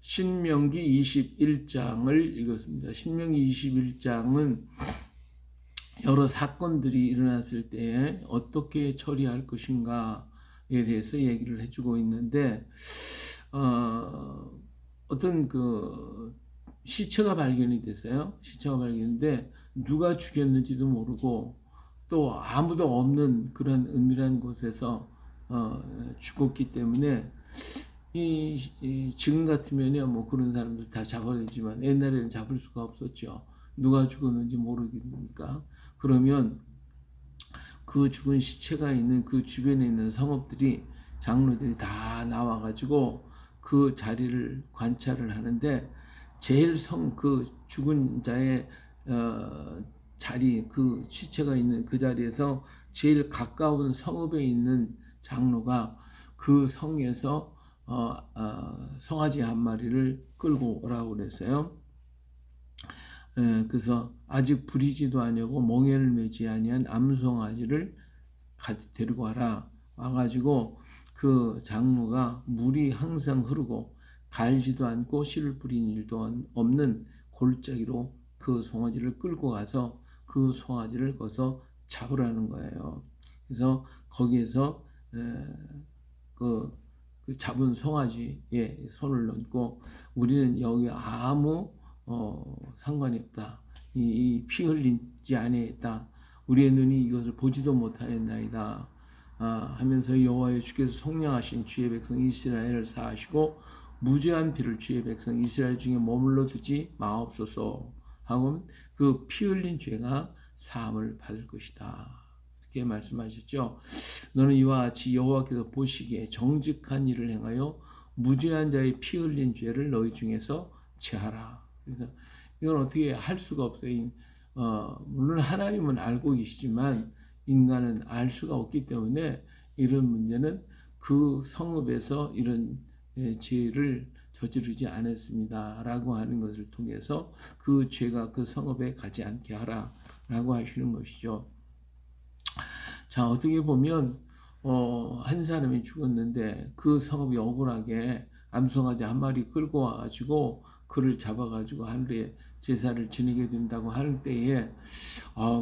신명기 21장을 읽었습니다. 신명기 21장은 여러 사건들이 일어났을 때 어떻게 처리할 것인가에 대해서 얘기를 해주고 있는데, 어떤 그 시체가 발견이 됐어요. 시체가 발견인데 누가 죽였는지도 모르고 또 아무도 없는 그런 은밀한 곳에서 죽었기 때문에 지금 같으면요 뭐 그런 사람들 다 잡아야 되지만 옛날에는 잡을 수가 없었죠. 누가 죽었는지 모르니까. 그러면 그 죽은 시체가 있는 그 주변에 있는 성읍들이 장로들이 다 나와가지고 그 자리를 관찰을 하는데 제일 그 죽은 자의 자리, 그 시체가 있는 그 자리에서 제일 가까운 성읍에 있는 장로가 그 성에서 송아지 한 마리를 끌고 오라고 그랬어요. 그래서 아직 부리지도 아니하고 멍에를 매지 아니한 암송아지를 데리고 와라. 와가지고 그 장로가 물이 항상 흐르고 갈지도 않고 씨를 뿌린 일도 없는 골짜기로 그 송아지를 끌고 가서 그 송아지를 거기서 잡으라는 거예요. 그래서 거기에서 그 잡은 송아지에 손을 얹고 우리는 여기 아무 상관이 없다. 이 피 흘리지 아니했다. 우리의 눈이 이것을 보지도 못하였나이다. 하면서 여호와의 주께서 속량하신 주의 백성 이스라엘을 사하시고 무죄한 피를 주의 백성 이스라엘 중에 머물러 두지 마옵소서 하고 그 피 흘린 죄가 사함을 받을 것이다. 이렇게 말씀하셨죠. 너는 이와 같이 여호와께서 보시기에 정직한 일을 행하여 무죄한 자의 피 흘린 죄를 너희 중에서 제하라. 그래서 이건 어떻게 할 수가 없어요. 물론 하나님은 알고 계시지만 인간은 알 수가 없기 때문에 이런 문제는 그 성읍에서 이런 죄를 저지르지 않았습니다 라고 하는 것을 통해서 그 죄가 그 성읍에 가지 않게 하라 라고 하시는 것이죠. 자, 어떻게 보면 한 사람이 죽었는데 그 성읍이 억울하게 암송아지 한 마리 끌고 와가지고 그를 잡아가지고 하늘에 제사를 지내게 된다고 하는 때에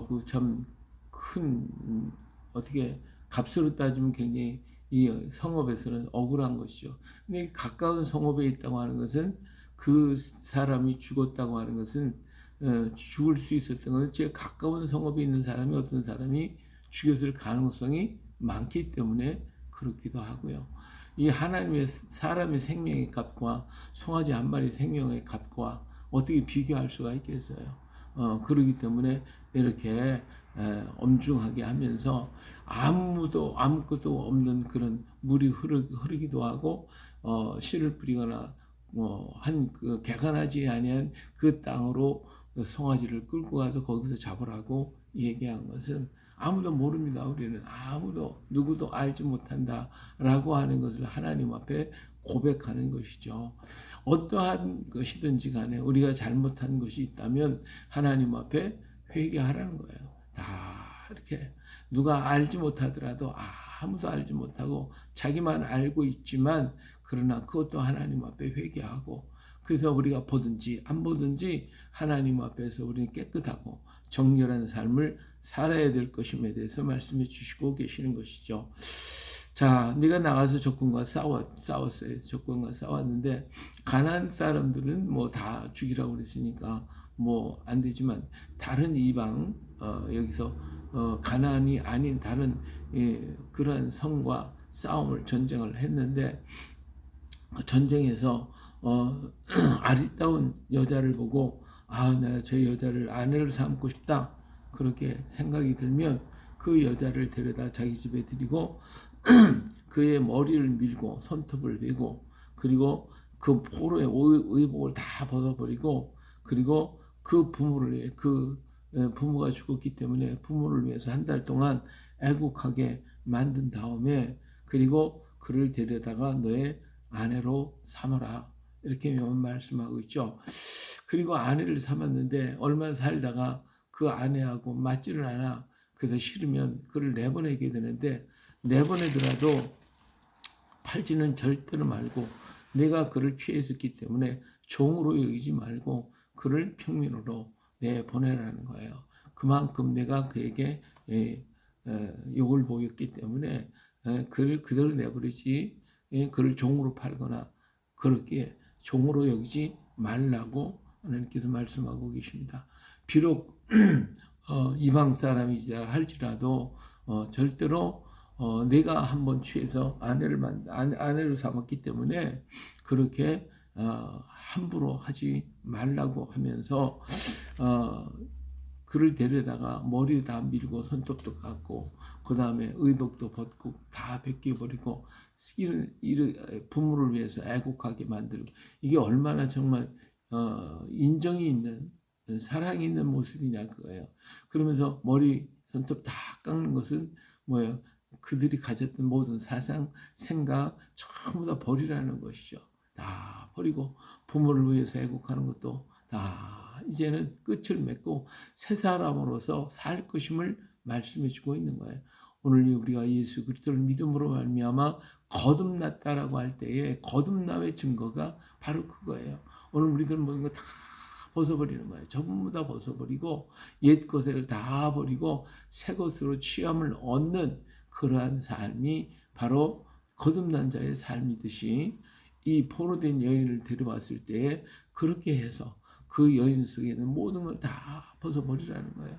그 참 큰 어떻게 값으로 따지면 굉장히 이 성읍에서는 억울한 것이죠. 근데 가까운 성읍에 있다고 하는 것은 그 사람이 죽었다고 하는 것은 죽을 수 있었던 것은 제일 가까운 성읍에 있는 사람이 어떤 사람이 죽였을 가능성이 많기 때문에 그렇기도 하고요. 이 하나님의 사람의 생명의 값과 송아지 한 마리 생명의 값과 어떻게 비교할 수가 있겠어요. 그러기 때문에 이렇게 엄중하게 하면서 아무것도 없는 그런 물이 흐르기도 하고 씨를 뿌리거나 한 그 개간하지 아니한 그 땅으로 송아지를 끌고 가서 거기서 잡으라고 얘기한 것은 아무도 모릅니다. 우리는 누구도 알지 못한다라고 하는 것을 하나님 앞에 고백하는 것이죠. 어떠한 것이든지 간에 우리가 잘못한 것이 있다면 하나님 앞에 회개하라는 거예요. 다 이렇게 누가 알지 못하더라도 아무도 알지 못하고 자기만 알고 있지만 그러나 그것도 하나님 앞에 회개하고 그래서 우리가 보든지 안 보든지 하나님 앞에서 우리는 깨끗하고 정결한 삶을 살아야 될 것임에 대해서 말씀해 주시고 계시는 것이죠. 자, 네가 나가서 적군과 싸웠어요. 적군과 싸웠는데 가나안 사람들은 뭐 다 죽이라고 그랬으니까 뭐 안 되지만 다른 이방 여기서 가나안이 아닌 다른 그러한 성과 전쟁을 했는데 그 전쟁에서 아리따운 여자를 보고 내가 저 여자를 아내를 삼고 싶다 그렇게 생각이 들면 그 여자를 데려다 자기 집에 들이고 그의 머리를 밀고 손톱을 베고 그리고 그 포로의 의복을 다 벗어버리고 그리고 그 부모가 죽었기 때문에 부모를 위해서 한 달 동안 애국하게 만든 다음에 그리고 그를 데려다가 너의 아내로 삼아라 이렇게 말씀하고 있죠. 그리고 아내를 삼았는데 얼마 살다가 그 아내하고 맞지를 않아. 그래서 싫으면 그를 내보내게 되는데 내보내더라도 팔지는 절대로 말고 내가 그를 취했었기 때문에 종으로 여기지 말고 그를 평민으로 내보내라는 거예요. 그만큼 내가 그에게 욕을 보였기 때문에 그를 그대로 내버리지 그를 종으로 팔거나 그렇게 종으로 여기지 말라고 하나님께서 말씀하고 계십니다. 비록 이방 사람이라 할지라도 절대로 내가 한번 취해서 아내를 삼았기 때문에 그렇게 함부로 하지 말라고 하면서 그를 데려다가 머리 다 밀고 손톱도 깎고 그 다음에 의복도 벗고 다 벗겨버리고 이런 부모를 위해서 애국하게 만들고 이게 얼마나 정말 인정이 있는 사랑이 있는 모습이냐 그거예요. 그러면서 머리 손톱 다 깎는 것은 뭐예요? 그들이 가졌던 모든 사상, 생각 전부 다 버리라는 것이죠. 다 버리고 부모를 위해서 애국하는 것도 다 이제는 끝을 맺고 새 사람으로서 살 것임을 말씀해 주고 있는 거예요. 오늘 우리가 예수 그리스도를 믿음으로 말미암아 거듭났다라고 할 때에 거듭남의 증거가 바로 그거예요. 오늘 우리들 모든 거 다 벗어버리는 거예요. 전부 다 벗어버리고 옛 것을 다 버리고 새 것으로 취함을 얻는 그러한 삶이 바로 거듭난 자의 삶이듯이 이 포로된 여인을 데려왔을 때 그렇게 해서 그 여인 속에 있는 모든 걸 다 벗어버리라는 거예요.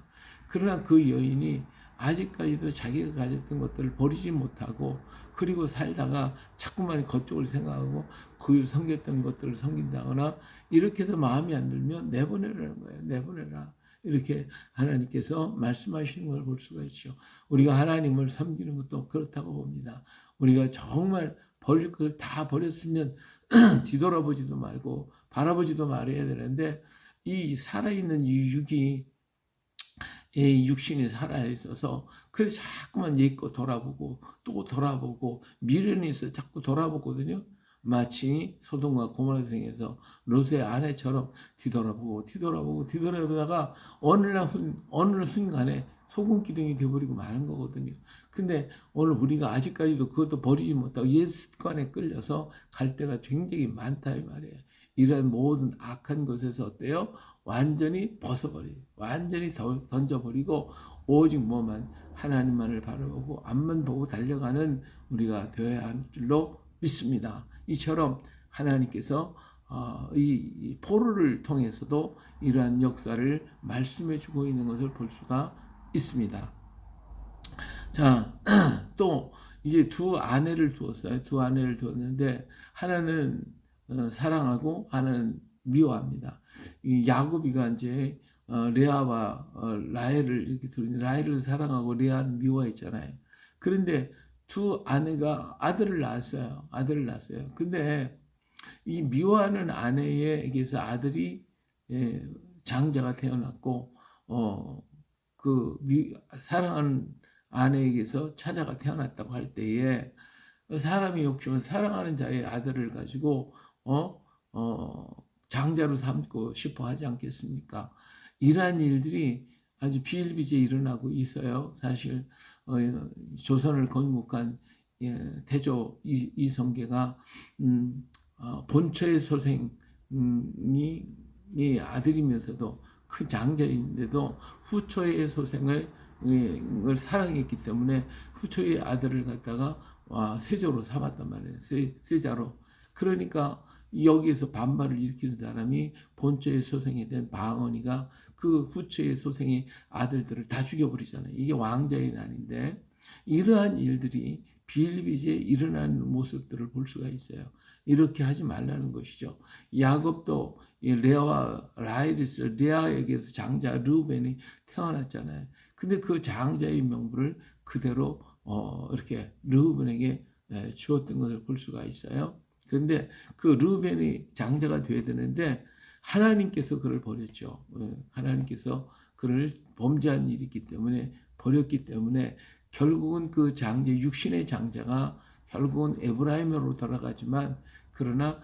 그러나 그 여인이 아직까지도 자기가 가졌던 것들을 버리지 못하고 그리고 살다가 자꾸만 그쪽을 생각하고 그 섬겼던 것들을 섬긴다거나 이렇게 해서 마음이 안 들면 내보내라는 거예요. 내보내라. 이렇게 하나님께서 말씀하시는 걸 볼 수가 있죠. 우리가 하나님을 섬기는 것도 그렇다고 봅니다. 우리가 정말 버릴 것을 다 버렸으면 뒤돌아보지도 말고 바라보지도 말아야 되는데 이 살아있는 이 육신이 살아있어서 그래서 자꾸만 옛거 돌아보고 또 돌아보고 미련이 있어 자꾸 돌아보거든요. 마치 소돔과 고모라 성에서 롯의 아내처럼 뒤돌아보다가 어느 순간에 소금 기둥이 되어버리고 마는 거거든요. 근데 오늘 우리가 아직까지도 그것도 버리지 못하고 옛 습관에 끌려서 갈 때가 굉장히 많다 이 말이에요. 이런 모든 악한 것에서 어때요? 완전히 벗어버리고 완전히 던져버리고 오직 뭐만 하나님만을 바라보고 앞만 보고 달려가는 우리가 되어야 할 줄로 믿습니다. 이처럼 하나님께서 이 포로를 통해서도 이러한 역사를 말씀해 주고 있는 것을 볼 수가 있습니다. 자, 또 이제 두 아내를 두었어요. 두 아내를 두었는데 하나는 사랑하고 하나는 미워합니다. 이 야곱이가 이제 레아와 라헬을 이렇게 둘인데 라헬을 사랑하고 레아는 미워했잖아요. 그런데 두 아내가 아들을 낳았어요. 근데 이 미워하는 아내에게서 아들이 장자가 태어났고 사랑하는 아내에게서 차자가 태어났다고 할 때에 사람이 욕심은 사랑하는 자의 아들을 가지고 장자로 삼고 싶어 하지 않겠습니까? 이러한 일들이 아주 비일비재에 일어나고 있어요. 사실 조선을 건국한 태조 이성계가 본처의 소생이 아들이면서도 그 장자인데도 후처의 소생을 사랑했기 때문에 후처의 아들을 갖다가 세조로 삼았단 말이에요. 세자로. 그러니까 여기에서 반발을 일으키는 사람이 본처의 소생이 된 방언이가 그 후처의 소생의 아들들을 다 죽여버리잖아요. 이게 왕자의 난인데 이러한 일들이 비일비재에 일어나는 모습들을 볼 수가 있어요. 이렇게 하지 말라는 것이죠. 야곱도 레아와 라헬이 있어요. 레아에게서 장자 르우벤이 태어났잖아요. 근데 그 장자의 명분을 그대로 이렇게 르우벤에게 주었던 것을 볼 수가 있어요. 그런데 그 르우벤이 장자가 되어야 되는데 하나님께서 그를 버렸죠. 하나님께서 그를 범죄한 일이 있기 때문에 버렸기 때문에 결국은 그 장자 육신의 장자가 결국은 에브라임으로 돌아가지만 그러나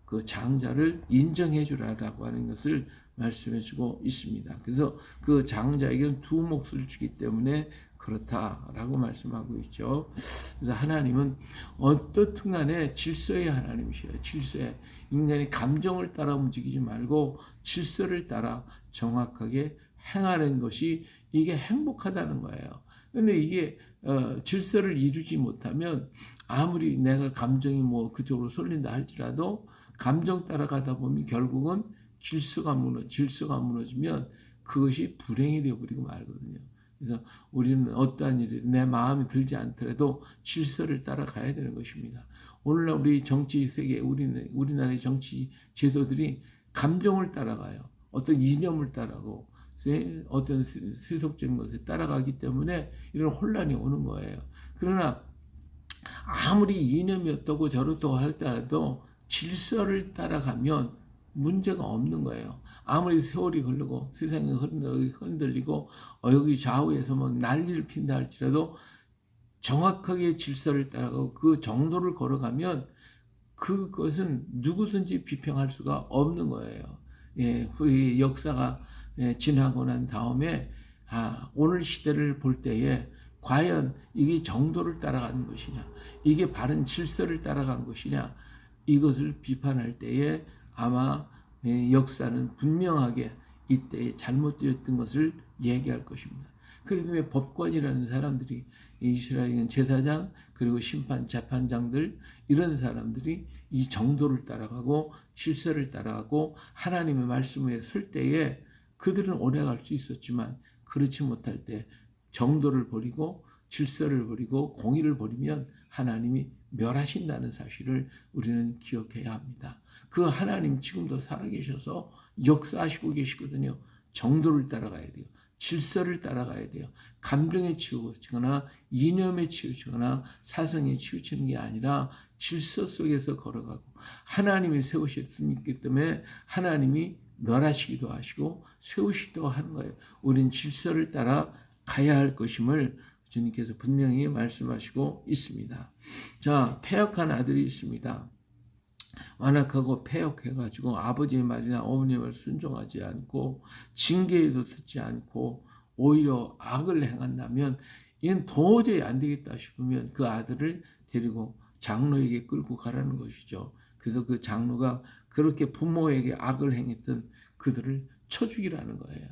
그 장자를 인정해 주라라고 하는 것을 말씀해 주고 있습니다. 그래서 그 장자에게는 두 몫을 주기 때문에 그렇다라고 말씀하고 있죠. 그래서 하나님은 어떻든 간에 질서의 하나님이셔요. 질서에 인간이 감정을 따라 움직이지 말고 질서를 따라 정확하게 행하는 것이 이게 행복하다는 거예요. 근데 이게 질서를 이루지 못하면 아무리 내가 감정이 뭐 그쪽으로 쏠린다 할지라도 감정 따라가다 보면 결국은 질서가 무너지면 그것이 불행이 되어버리고 말거든요. 그래서 우리는 어떠한 일이 내 마음에 들지 않더라도 질서를 따라가야 되는 것입니다. 오늘날 우리 정치 세계, 우리나라의 정치 제도들이 감정을 따라가요. 어떤 이념을 따라가고 어떤 세속적인 것에 따라가기 때문에 이런 혼란이 오는 거예요. 그러나 아무리 이념이 어떻고 저렇다고 할지라도 질서를 따라가면 문제가 없는 거예요. 아무리 세월이 흐르고 세상이 흔들리고 여기 좌우에서 뭐 난리를 핀다 할지라도 정확하게 질서를 따라가고 그 정도를 걸어가면 그것은 누구든지 비평할 수가 없는 거예요. 예, 이 역사가 지나고 난 다음에 오늘 시대를 볼 때에 과연 이게 정도를 따라가는 것이냐, 이게 바른 질서를 따라간 것이냐, 이것을 비판할 때에 아마 역사는 분명하게 이때에 잘못되었던 것을 얘기할 것입니다. 그래서 왜 법관이라는 사람들이 이스라엘 제사장 그리고 심판 재판장들 이런 사람들이 이 정도를 따라가고 질서를 따라가고 하나님의 말씀 위에 설 때에 그들은 오래 갈 수 있었지만 그렇지 못할 때 정도를 버리고 질서를 버리고 공의를 버리면 하나님이 멸하신다는 사실을 우리는 기억해야 합니다. 그 하나님 지금도 살아계셔서 역사하시고 계시거든요. 정도를 따라가야 돼요. 질서를 따라가야 돼요. 감정에 치우치거나 이념에 치우치거나 사성에 치우치는 게 아니라 질서 속에서 걸어가고 하나님이 세우셨기 때문에 하나님이 멸하시기도 하시고 세우시기도 하는 거예요. 우린 질서를 따라 가야 할 것임을 주님께서 분명히 말씀하시고 있습니다. 자, 패역한 아들이 있습니다. 완악하고 패역해가지고 아버지의 말이나 어머니의 말 순종하지 않고 징계에도 듣지 않고 오히려 악을 행한다면 이건 도저히 안 되겠다 싶으면 그 아들을 데리고 장로에게 끌고 가라는 것이죠. 그래서 그 장로가 그렇게 부모에게 악을 행했던 그들을 쳐 죽이라는 거예요.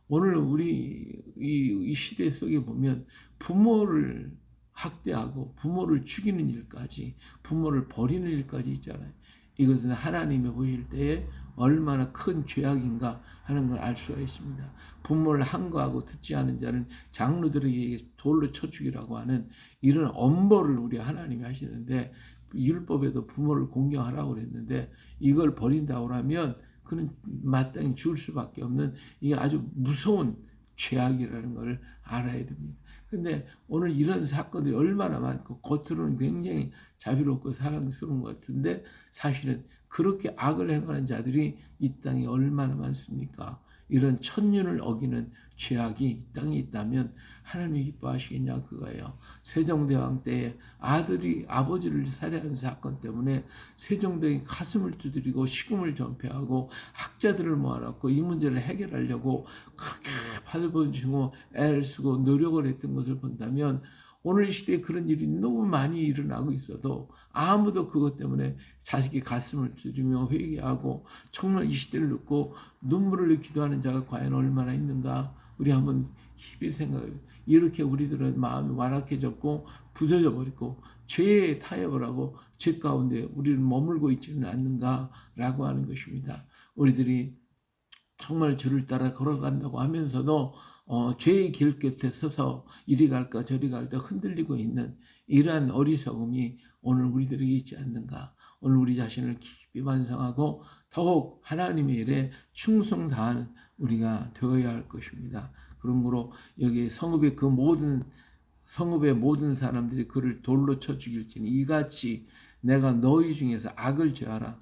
오늘 우리 이 시대 속에 보면 부모를 학대하고 부모를 죽이는 일까지 부모를 버리는 일까지 있잖아요. 이것은 하나님이 보실 때에 얼마나 큰 죄악인가 하는 걸 알 수가 있습니다. 부모를 항거하고 듣지 않은 자는 장로들에게 돌로 쳐 죽이라고 하는 이런 엄벌을 우리 하나님이 하시는데 율법에도 부모를 공경하라고 그랬는데 이걸 버린다고 하면 그는 마땅히 죽을 수밖에 없는 이게 아주 무서운 죄악이라는 걸 알아야 됩니다. 근데 오늘 이런 사건들이 얼마나 많고 겉으로는 굉장히 자비롭고 사랑스러운 것 같은데 사실은 그렇게 악을 행하는 자들이 이 땅에 얼마나 많습니까? 이런 천륜을 어기는 죄악이 이 땅에 있다면 하나님이 기뻐하시겠냐 그거예요. 세종대왕 때에 아들이 아버지를 살해한 사건 때문에 세종대왕이 가슴을 두드리고 식음을 전폐하고 학자들을 모아놓고 이 문제를 해결하려고 그렇게 발버둥치고 애를 쓰고 노력을 했던 것을 본다면 오늘 시대에 그런 일이 너무 많이 일어나고 있어도 아무도 그것 때문에 자식이 가슴을 두드리며 회개하고 정말 이 시대를 듣고 눈물을 흘리기도 하는 자가 과연 얼마나 있는가 우리 한번 깊이 생각해요. 이렇게 우리들은 마음이 완악해졌고 부서져 버리고 죄에 타협을 하고 죄 가운데 우리는 머물고 있지는 않는가라고 하는 것입니다. 우리들이 정말 주를 따라 걸어간다고 하면서도 죄의 길 끝에 서서 이리 갈까 저리 갈까 흔들리고 있는 이러한 어리석음이 오늘 우리들에게 있지 않는가. 오늘 우리 자신을 깊이 반성하고 더욱 하나님의 일에 충성 다하는 우리가 되어야 할 것입니다. 그러므로 여기 성읍의 모든 사람들이 그를 돌로 쳐 죽일지니 이같이 내가 너희 중에서 악을 죄하라.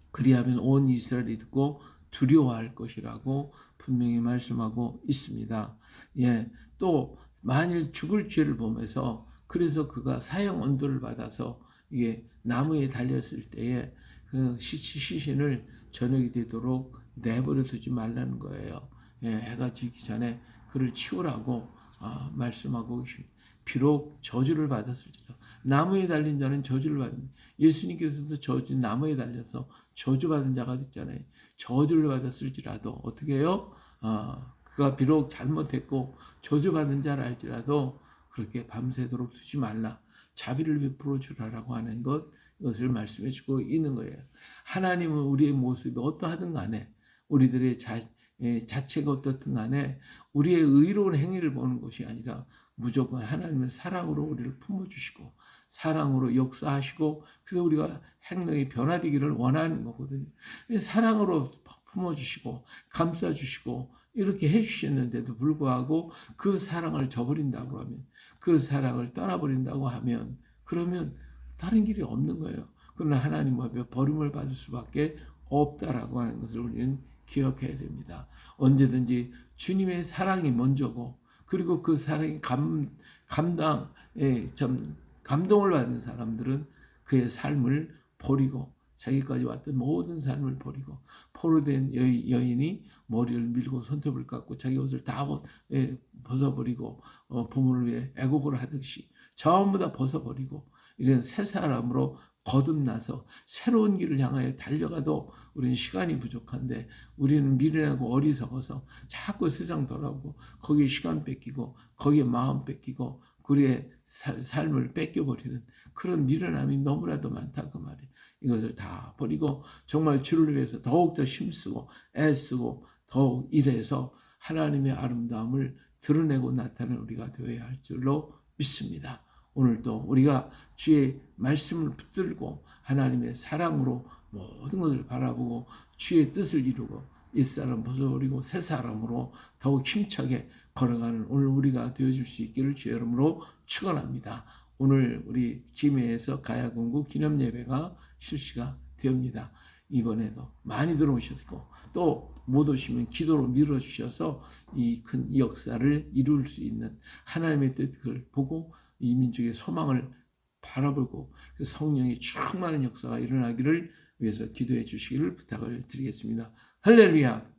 그리하면 온 이스라엘이 듣고 두려워할 것이라고 분명히 말씀하고 있습니다. 예, 또 만일 죽을 죄를 보면서 그래서 그가 사형 언도를 받아서 이게 나무에 달렸을 때에 그 시신을 저녁이 되도록 내버려 두지 말라는 거예요. 예, 해가 지기 전에 그를 치우라고 말씀하고 계십니다. 비록 저주를 받았을지라도 나무에 달린 자는 저주를 받는 예수님께서도 나무에 달려서 저주받은 자가 됐잖아요. 저주를 받았을지라도 어떻게 해요? 그가 비록 잘못했고 저주받은 자라 할지라도 그렇게 밤새도록 두지 말라. 자비를 베풀어 주라라고 하는 이것을 말씀해 주고 있는 거예요. 하나님은 우리의 모습이 어떠하든 간에 우리들의 자체가 어떻든 간에 우리의 의로운 행위를 보는 것이 아니라 무조건 하나님의 사랑으로 우리를 품어주시고 사랑으로 역사하시고 그래서 우리가 행동이 변화되기를 원하는 거거든요. 사랑으로 품어주시고 감싸주시고 이렇게 해주셨는데도 불구하고 그 사랑을 저버린다고 하면 그 사랑을 떠나버린다고 하면 그러면 다른 길이 없는 거예요. 그러나 하나님 앞에 버림을 받을 수밖에 없다라고 하는 것을 우리는 기억해야 됩니다. 언제든지 주님의 사랑이 먼저고 그리고 그 사랑이 감동을 받는 사람들은 그의 삶을 버리고 자기까지 왔던 모든 삶을 버리고 포로된 여인이 머리를 밀고 손톱을 깎고 자기 옷을 다 벗어버리고 부모를 위해 애곡을 하듯이 전부 다 벗어버리고 이런 새 사람으로 거듭나서 새로운 길을 향하여 달려가도 우리는 시간이 부족한데 우리는 미련하고 어리석어서 자꾸 세상 돌아오고 거기에 시간 뺏기고 거기에 마음 뺏기고 우리의 삶을 뺏겨버리는 그런 미련함이 너무나도 많다 그 말이에요. 이것을 다 버리고 정말 주를 위해서 더욱더 힘쓰고 애쓰고 더욱 일해서 하나님의 아름다움을 드러내고 나타내는 우리가 되어야 할 줄로 믿습니다. 오늘도 우리가 주의 말씀을 붙들고 하나님의 사랑으로 모든 것을 바라보고 주의 뜻을 이루고 옛사람 벗어버리고 새 사람으로 더욱 힘차게 걸어가는 오늘 우리가 되어줄 수 있기를 주의 이름으로 축원합니다. 오늘 우리 김해에서 가야금국 기념예배가 실시가 되옵니다. 이번에도 많이 들어오셨고 또 못 오시면 기도로 밀어주셔서 이 큰 역사를 이룰 수 있는 하나님의 뜻을 보고 이 민족의 소망을 바라보고 성령의 충만한 역사가 일어나기를 위해서 기도해 주시기를 부탁을 드리겠습니다. 할렐루야.